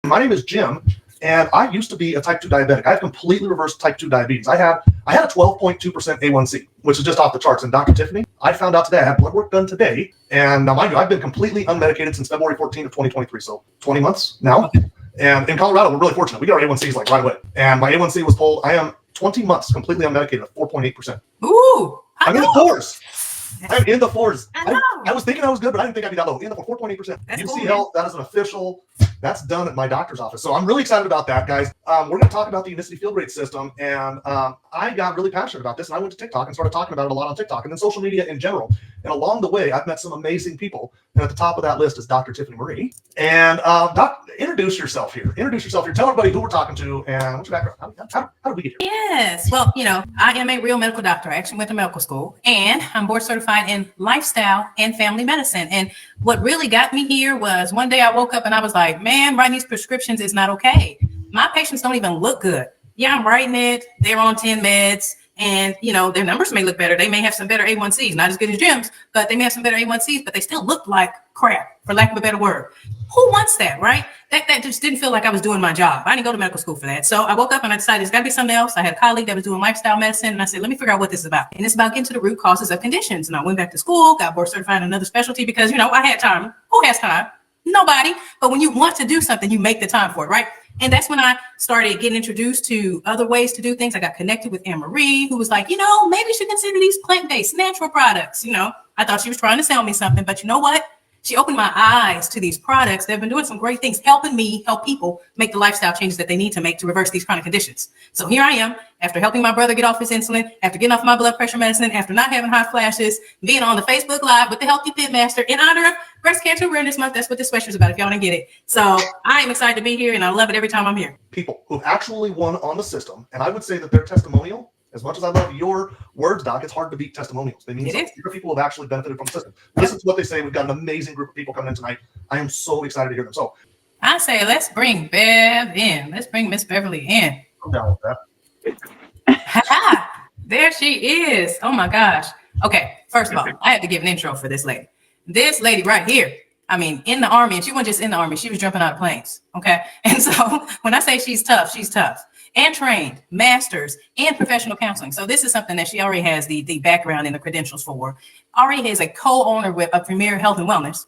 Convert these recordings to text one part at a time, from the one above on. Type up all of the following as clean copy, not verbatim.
My name is Jim, and I used to be a type 2 diabetic. I have completely reversed type 2 diabetes. I had a 12.2% A1C, which is just off the charts. And Dr. Tiffany, I found out today, I had blood work done today. And now, mind you, I've been completely unmedicated since February 14th of 2023, so 20 months now. And in Colorado, we're really fortunate. We get our A1Cs like right away. And my A1C was pulled. I am 20 months completely unmedicated at 4.8%. Ooh, I'm in the fours. I'm in the fours. I was thinking I was good, but I didn't think I'd be that low. In the 4.8%. UC Health, that is an official. That's done at my doctor's office. So I'm really excited about that, guys. We're going to talk about the Unicity Field Rate System. And I got really passionate about this. And I went to TikTok and started talking about it a lot on TikTok and then social media in general. And along the way, I've met some amazing people. And at the top of that list is Dr. Tiffany Marie. And introduce yourself here. Tell everybody who we're talking to and what's your background. How did we get here? Yes. Well, I am a real medical doctor. I actually went to medical school, and I'm board certified in lifestyle and family medicine. And what really got me here was one day I woke up and I was like, man, writing these prescriptions is not okay. My patients don't even look good. Yeah, I'm writing it. They're on 10 meds. And, their numbers may look better. They may have some better A1Cs, not as good as Jim's, but they may have some better A1Cs, but they still look like crap, for lack of a better word. Who wants that, right? That just didn't feel like I was doing my job. I didn't go to medical school for that. So I woke up and I decided there's got to be something else. I had a colleague that was doing lifestyle medicine, and I said, let me figure out what this is about. And it's about getting to the root causes of conditions. And I went back to school, got board certified in another specialty because, I had time. Who has time? Nobody. But when you want to do something, you make the time for it, right? And that's when I started getting introduced to other ways to do things. I got connected with Anne-Marie, who was like, maybe you should consider these plant-based natural products. I thought she was trying to sell me something, but you know what? She opened my eyes to these products. They've been doing some great things, helping me help people make the lifestyle changes that they need to make to reverse these chronic conditions. So here I am, after helping my brother get off his insulin, after getting off my blood pressure medicine, after not having hot flashes, being on the Facebook Live with the Healthy Fit Master in honor of Breast Cancer Awareness Month. That's what this sweatshirt is about, if y'all didn't get it. So I am excited to be here, and I love it every time I'm here. People who've actually won on the system, and I would say that their testimonial, as much as I love your words, Doc, it's hard to beat testimonials. They mean something. These are people who have actually benefited from the system. Listen to what they say. We've got an amazing group of people coming in tonight. I am so excited to hear them. So I say, let's bring Bev in. Let's bring Miss Beverly in. I'm down with that. There she is. Oh my gosh. Okay. First of all, I had to give an intro for this lady. This lady right here. I mean, in the Army, and she wasn't just in the Army, she was jumping out of planes. Okay. And so when I say she's tough, she's tough. And trained, masters, and professional counseling. So this is something that she already has the background and the credentials for. Already is a co-owner with a Premier Health and Wellness.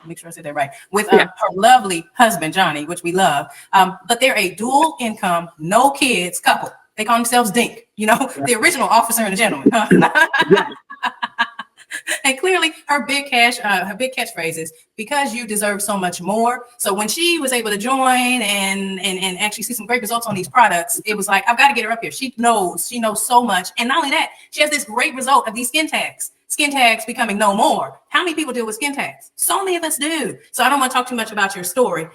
Make sure I said that right. With her lovely husband, Johnny, which we love. But they're a dual income, no kids couple. They call themselves DINK, the original officer and a gentleman. And clearly her big catchphrase is, because you deserve so much more. So when she was able to join and actually see some great results on these products, it was like, I've got to get her up here. She knows so much. And not only that, she has this great result of these skin tags becoming no more. How many people deal with skin tags? So many of us do. So I don't want to talk too much about your story,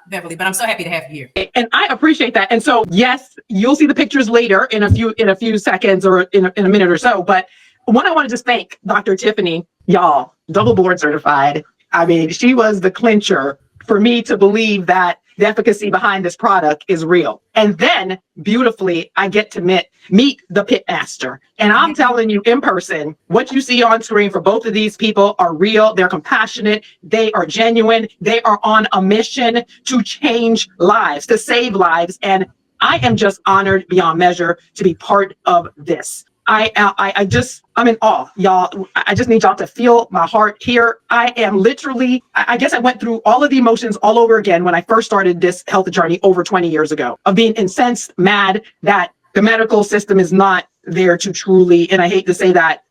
Beverly, but I'm so happy to have you here. And I appreciate that. And so, yes, you'll see the pictures later in a few seconds or in a minute or so. But one, I want to just thank Dr. Tiffany, y'all, double board certified. I mean, she was the clincher for me to believe that the efficacy behind this product is real. And then beautifully, I get to meet the pit master. And I'm telling you in person, what you see on screen for both of these people are real. They're compassionate. They are genuine. They are on a mission to change lives, to save lives. And I am just honored beyond measure to be part of this. I'm in awe, y'all. I just need y'all to feel my heart here. I am literally, I guess I went through all of the emotions all over again when I first started this health journey over 20 years ago, of being incensed, mad that the medical system is not there to truly, and I hate to say that,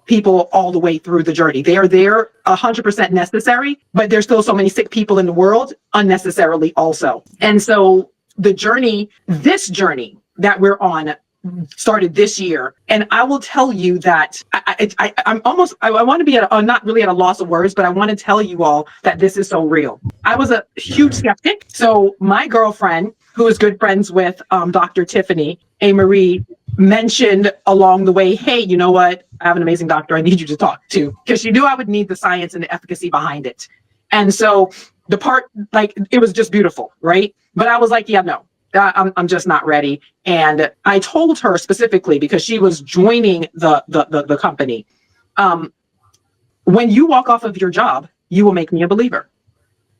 people all the way through the journey. They are there 100% necessary, but there's still so many sick people in the world unnecessarily also. And so this journey that we're on started this year. And I will tell you that I want to be not really at a loss of words, but I want to tell you all that this is so real. I was a huge skeptic. So my girlfriend, who is good friends with Dr. Tiffany, Marie, mentioned along the way, hey, you know what? I have an amazing doctor I need you to talk to, because she knew I would need the science and the efficacy behind it. And so the part, it was just beautiful, right? But I was like, yeah, no. I'm just not ready. And I told her specifically, because she was joining the company, when you walk off of your job, you will make me a believer.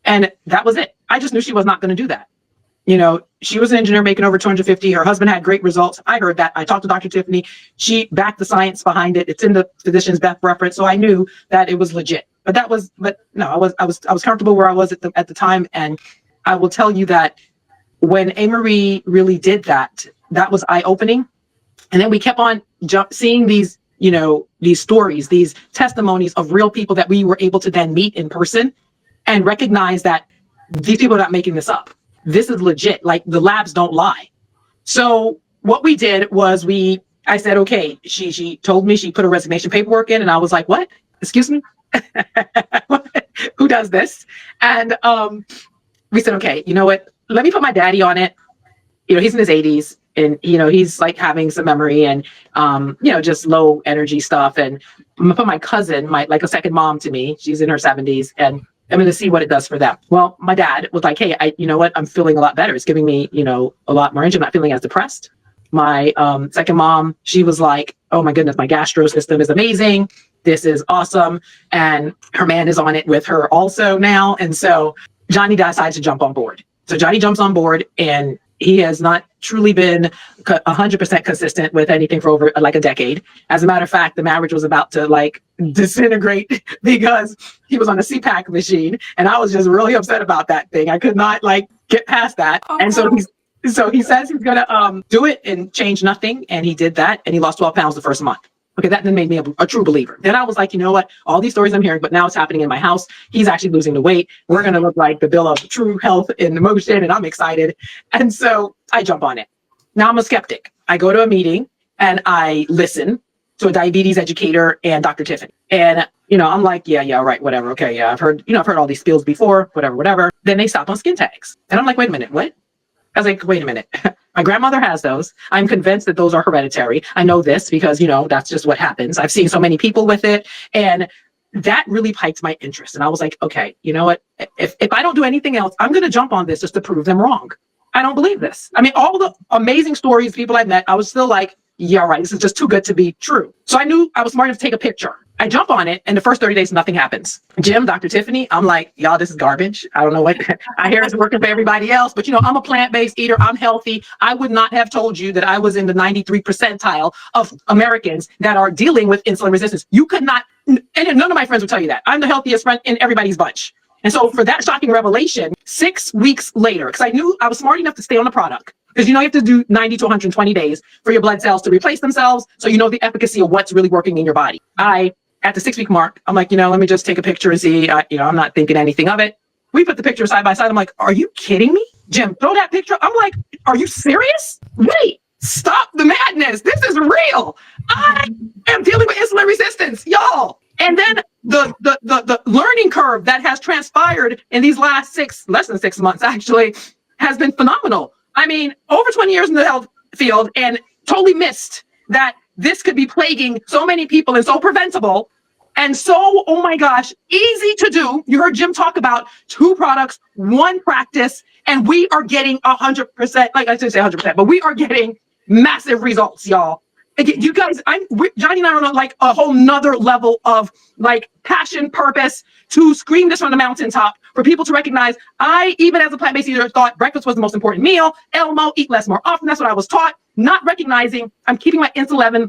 And that was it. I just knew she was not going to do that. You know, she was an engineer making over 250. Her husband had great results. I heard that. I talked to Dr. Tiffany. She backed the science behind it. It's in the physician's best reference. So I knew that it was legit. But no, I was comfortable where I was at the time. And I will tell you that when Amerie really did that, that was eye-opening. And then we kept on seeing these, you know, these stories, these testimonies of real people that we were able to then meet in person and recognize that these people are not making this up. This is legit. Like, the labs don't lie. So what we did was I said, okay, she told me she put her resignation paperwork in, and I was like, what? Excuse me? Who does this? And we said, okay, you know what? Let me put my daddy on it. You know, he's in his 80s, and, you know, he's like having some memory and, you know, just low energy stuff. And I'm gonna put my cousin, like a second mom to me. She's in her 70s, and I'm going to see what it does for them. Well, my dad was like, hey, you know what? I'm feeling a lot better. It's giving me, you know, a lot more energy. I'm not feeling as depressed. My second mom, she was like, oh my goodness, my gastro system is amazing. This is awesome. And her man is on it with her also now. And so Johnny decides to jump on board. So Johnny jumps on board, and he has not truly been 100% consistent with anything for over like a decade. As a matter of fact, the marriage was about to like disintegrate because he was on a CPAC machine, and I was just really upset about that thing. I could not like get past that. Oh, and so he says he's gonna do it and change nothing, and he did that, and he lost 12 pounds the first month. Okay, that then made me a true believer. Then I was like, you know what? All these stories I'm hearing, but now it's happening in my house. He's actually losing the weight. We're going to look like the bill of true health in motion, and I'm excited. And so I jump on it. Now I'm a skeptic. I go to a meeting and I listen to a diabetes educator and Dr. Tiffany. And, you know, I'm like, yeah, right, whatever. Okay, yeah, I've heard all these skills before, whatever. Then they stop on skin tags. And I'm like, wait a minute, what? I was like, wait a minute. My grandmother has those. I'm convinced that those are hereditary. I know this because, you know, that's just what happens. I've seen so many people with it. And that really piqued my interest. And I was like, okay, you know what? If I don't do anything else, I'm going to jump on this just to prove them wrong. I don't believe this. I mean, all the amazing stories, people I've met, I was still like, yeah, right. This is just too good to be true. So I knew I was smart enough to take a picture. I jump on it, and the first 30 days, nothing happens. Jim, Dr. Tiffany, I'm like, y'all, this is garbage. I don't know what I hear is working for everybody else, but you know, I'm a plant-based eater. I'm healthy. I would not have told you that I was in the 93 percentile of Americans that are dealing with insulin resistance. You could not, and none of my friends would tell you that. I'm the healthiest friend in everybody's bunch. And so for that shocking revelation, 6 weeks later, because I knew I was smart enough to stay on the product, because you know you have to do 90 to 120 days for your blood cells to replace themselves, so you know the efficacy of what's really working in your body. At the 6-week mark, I'm like, you know, let me just take a picture and see, you know, I'm not thinking anything of it. We put the picture side by side. I'm like, are you kidding me? Jim, throw that picture. I'm like, are you serious? Wait, stop the madness. This is real. I am dealing with insulin resistance, y'all. And then the learning curve that has transpired in these last less than 6 months, actually, has been phenomenal. I mean, over 20 years in the health field, and totally missed that this could be plaguing so many people and so preventable and so, oh my gosh, easy to do. You heard Jim talk about 2 products, 1 practice, and we are getting 100%, like I should say 100%, but we are getting massive results, y'all. You guys, Johnny and I are on like a whole nother level of like passion, purpose to scream this from the mountaintop for people to recognize. I, even as a plant-based eater, thought breakfast was the most important meal. Elmo, eat less more often. That's what I was taught. Not recognizing I'm keeping my insulin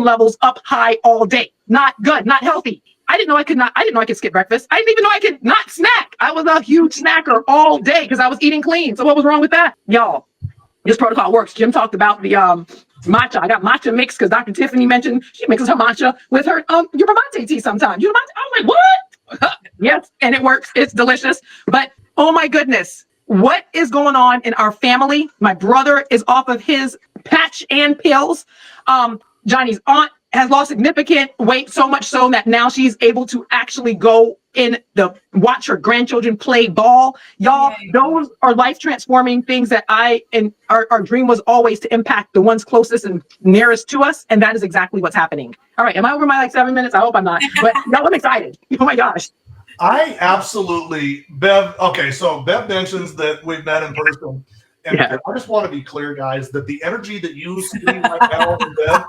levels up high all day. Not good, not healthy. I didn't know I could skip breakfast. I didn't even know I could not snack. I was a huge snacker all day because I was eating clean. So what was wrong with that? Y'all, this protocol works. Jim talked about the matcha. I got matcha mix because Dr. Tiffany mentioned she mixes her matcha with her yerba mate tea sometimes. I'm like, what? Yes, and it works. It's delicious. But oh my goodness, what is going on in our family? My brother is off of his patch and pills. Johnny's aunt has lost significant weight, so much so that now she's able to actually go watch her grandchildren play ball. Y'all, those are life transforming things that our dream was always to impact the ones closest and nearest to us. And that is exactly what's happening. All right. Am I over my 7 minutes? I hope I'm not, but y'all, I'm excited. Oh my gosh. I absolutely, Bev. Okay. So Bev mentions that we've met in person. And I just want to be clear, guys, that the energy that you see right now in Bev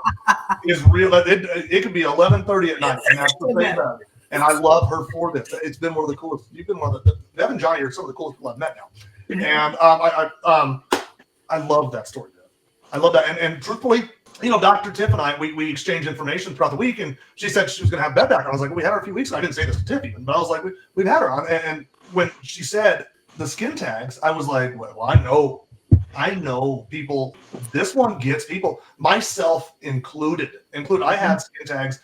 is real. It could be 11:30 at night, and that's the thing about it. And I love her for this. It's been one of the coolest. You've been one of the Bev and Johnny are some of the coolest people I've met now. And I love that story. I love that. And truthfully, you know, Dr. Tiff and I, we exchanged information throughout the week, and she said she was going to have Bev back. And I was like, well, we had her a few weeks ago. I didn't say this to Tiff even, but I was like, we've had her on. And when she said the skin tags, I was like, well, I know people. This one gets people, myself included. I had skin tags.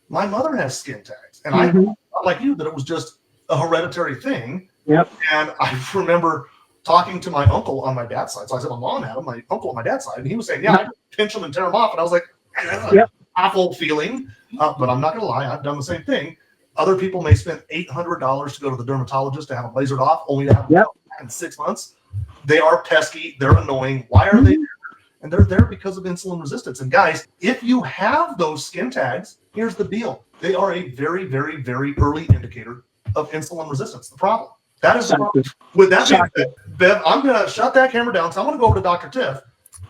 My mother has skin tags, and I thought, like you, that it was just a hereditary thing. Yep. And I remember talking to my uncle on my dad's side. So I said my mom had them, my uncle on my dad's side, and he was saying, yeah, I pinch them and tear them off. And I was like, that's an awful feeling. But I'm not going to lie, I've done the same thing. Other people may spend $800 to go to the dermatologist to have them lasered off, only to have them back in 6 months. They are pesky. They're annoying. Why are they there? And they're there because of insulin resistance. And guys, if you have those skin tags, here's the deal. They are a very, very, very early indicator of insulin resistance. The problem. That is the problem. With that being said, Bev, I'm going to shut that camera down. So I'm going to go over to Dr. Tiff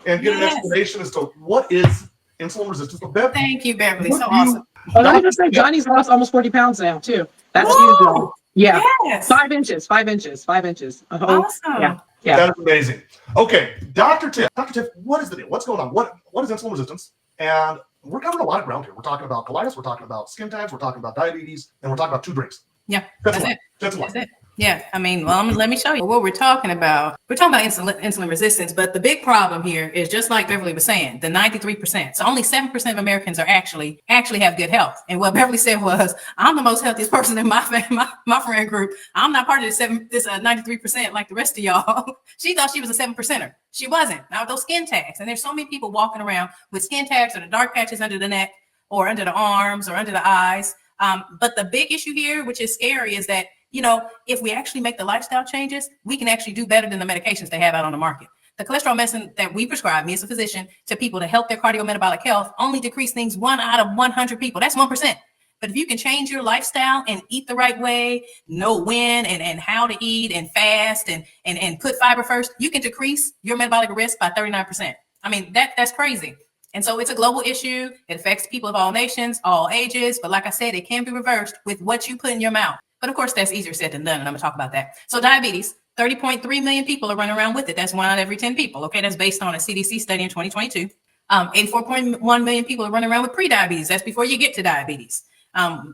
and get an explanation as to what is insulin resistance. But Bev, thank you, Beverly. So awesome. Oh, let me just say, Johnny's lost almost 40 pounds now, too. That's huge. Though. Yeah. Yes. 5 inches. Oh, Awesome. Yeah. That is amazing. Okay, Dr. Tiff. Dr. Tiff, what is the deal? What's going on? What is insulin resistance? And we're covering a lot of ground here. We're talking about colitis, we're talking about skin tags, we're talking about diabetes, and we're talking about 2 drinks. Yeah, That's it. That's it. Yeah, I mean, well, let me show you what we're talking about. We're talking about insulin resistance, but the big problem here is just like Beverly was saying, the 93%. So only 7% of Americans are actually have good health. And what Beverly said was, I'm the most healthiest person in my friend group. I'm not part of this 93% like the rest of y'all. She thought she was a 7%er. She wasn't. Now with those skin tags, and there's so many people walking around with skin tags or the dark patches under the neck or under the arms or under the eyes. But the big issue here, which is scary, is that, you know, if we actually make the lifestyle changes, we can actually do better than the medications they have out on the market. The cholesterol medicine that we prescribe, me as a physician, to people to help their cardiometabolic health only decrease things 1 out of 100 people. That's 1%. But if you can change your lifestyle and eat the right way, know when and how to eat and fast and put fiber first, you can decrease your metabolic risk by 39%. I mean, that's crazy. And so it's a global issue. It affects people of all nations, all ages. But like I said, it can be reversed with what you put in your mouth. But of course, that's easier said than done. And I'm going to talk about that. So diabetes, 30.3 million people are running around with it. That's 1 out of every 10 people. Okay, that's based on a CDC study in 2022. 84.1 million people are running around with prediabetes. That's before you get to diabetes.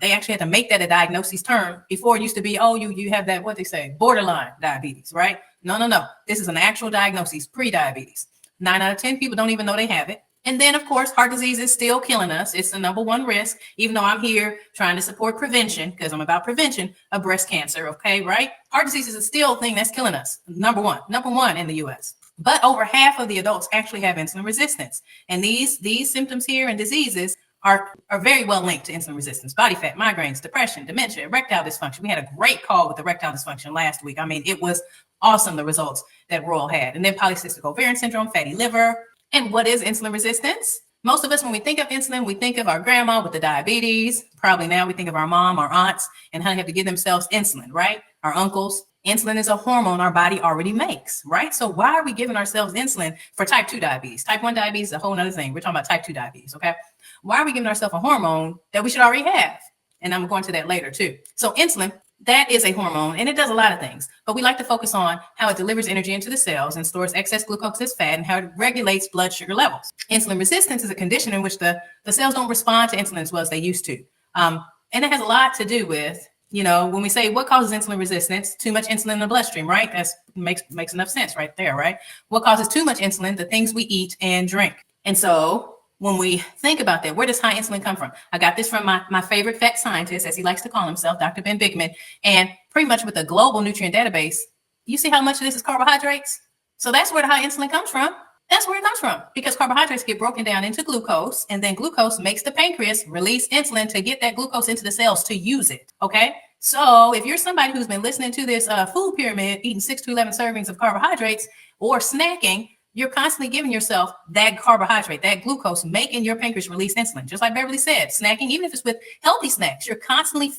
They actually had to make that a diagnosis term. Before it used to be, oh, you have that, what they say, borderline diabetes, right? No. This is an actual diagnosis, prediabetes. 9 out of 10 people don't even know they have it. And then, of course, heart disease is still killing us. It's the #1 risk, even though I'm here trying to support prevention, because I'm about prevention of breast cancer, okay, right? Heart disease is still a thing that's killing us, number one in the U.S. But over half of the adults actually have insulin resistance. And these symptoms here and diseases are very well linked to insulin resistance: body fat, migraines, depression, dementia, erectile dysfunction. We had a great call with erectile dysfunction last week. I mean, it was awesome, the results that Royal had. And then polycystic ovarian syndrome, fatty liver. And what is insulin resistance? Most of us, when we think of insulin, we think of our grandma with the diabetes. Probably now we think of our mom, our aunts, and how they have to give themselves insulin, right? Our uncles. Insulin is a hormone our body already makes, right? So why are we giving ourselves insulin for type 2 diabetes? Type 1 diabetes is a whole other thing. We're talking about type 2 diabetes, okay? Why are we giving ourselves a hormone that we should already have? And I'm going to that later too. So insulin, that is a hormone, and it does a lot of things, but we like to focus on how it delivers energy into the cells and stores excess glucose as fat, and how it regulates blood sugar levels. Insulin resistance is a condition in which the cells don't respond to insulin as well as they used to. And it has a lot to do with, you know, when we say what causes insulin resistance, too much insulin in the bloodstream, right? That makes enough sense right there, right? What causes too much insulin? The things we eat and drink. And so when we think about that, where does high insulin come from? I got this from my favorite fat scientist, as he likes to call himself, Dr. Ben Bikman. And pretty much with the global nutrient database, you see how much of this is carbohydrates? So that's where the high insulin comes from. That's where it comes from, because carbohydrates get broken down into glucose, and then glucose makes the pancreas release insulin to get that glucose into the cells to use it. Okay. So if you're somebody who's been listening to this food pyramid, eating 6 to 11 servings of carbohydrates or snacking, you're constantly giving yourself that carbohydrate, that glucose, making your pancreas release insulin. Just like Beverly said, snacking, even if it's with healthy snacks, you're constantly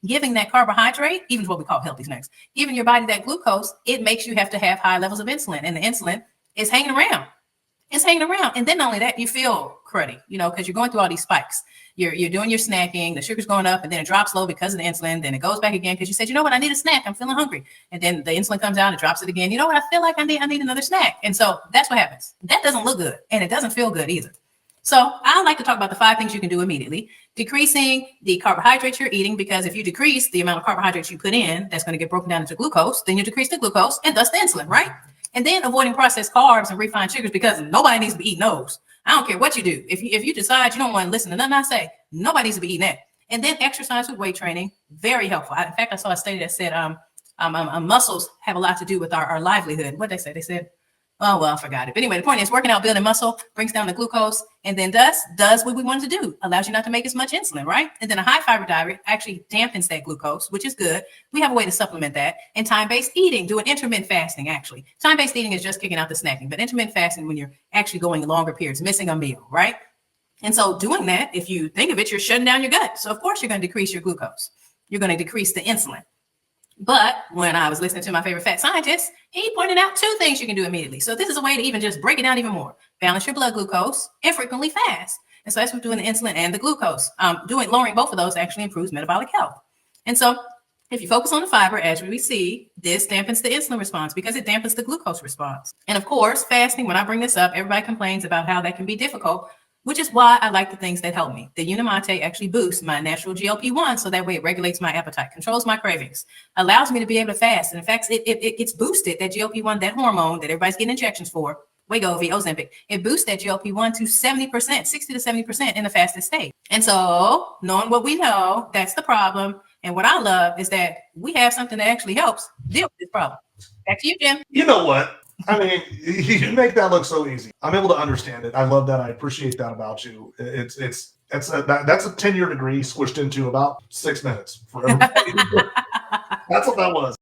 giving that carbohydrate, even what we call healthy snacks, giving your body that glucose. It makes you have to have high levels of insulin, and the insulin is hanging around. it's hanging around. And then not only that, you feel cruddy, you know, because you're going through all these spikes. You're doing your snacking, the sugar's going up, and then it drops low because of the insulin. Then it goes back again because you said, you know what, I need a snack. I'm feeling hungry. And then the insulin comes out, it drops it again. You know what, I feel like I need another snack. And so that's what happens. That doesn't look good, and it doesn't feel good either. So I like to talk about the 5 things you can do immediately. Decreasing the carbohydrates you're eating, because if you decrease the amount of carbohydrates you put in, that's going to get broken down into glucose. Then you decrease the glucose and thus the insulin, right? And then avoiding processed carbs and refined sugars, because nobody needs to be eating those. I don't care what you do. If you decide you don't want to listen to nothing I say, nobody needs to be eating that. And then exercise with weight training, very helpful. In fact, I saw a study that said muscles have a lot to do with our livelihood. What did they say? They said, oh, well, I forgot it. But anyway, the point is working out, building muscle, brings down the glucose, and then does what we wanted to do, allows you not to make as much insulin, right? And then a high fiber diet actually dampens that glucose, which is good. We have a way to supplement that. And time-based eating, doing intermittent fasting, actually. Time-based eating is just kicking out the snacking, but intermittent fasting when you're actually going longer periods, missing a meal, right? And so doing that, if you think of it, you're shutting down your gut. So of course you're going to decrease your glucose. You're going to decrease the insulin. But when I was listening to my favorite fat scientist, he pointed out 2 things you can do immediately. So this is a way to even just break it down even more. Balance your blood glucose and frequently fast. And so that's what doing the insulin and the glucose. Lowering both of those actually improves metabolic health. And so if you focus on the fiber, as we see, this dampens the insulin response because it dampens the glucose response. And of course, fasting, when I bring this up, everybody complains about how that can be difficult, which is why I like the things that help me. The Unimate actually boosts my natural GLP-1, so that way it regulates my appetite, controls my cravings, allows me to be able to fast. And in fact, it gets boosted, that GLP-1, that hormone that everybody's getting injections for, Wegovy, Ozempic, it boosts that GLP-1 to 70%, 60 to 70% in the fasted state. And so knowing what we know, that's the problem. And what I love is that we have something that actually helps deal with this problem. Back to you, Jim. You know what? I mean, you make that look so easy. I'm able to understand it. I love that. I appreciate that about you. That's a 10-year degree squished into about 6 minutes for everybody. That's what that was.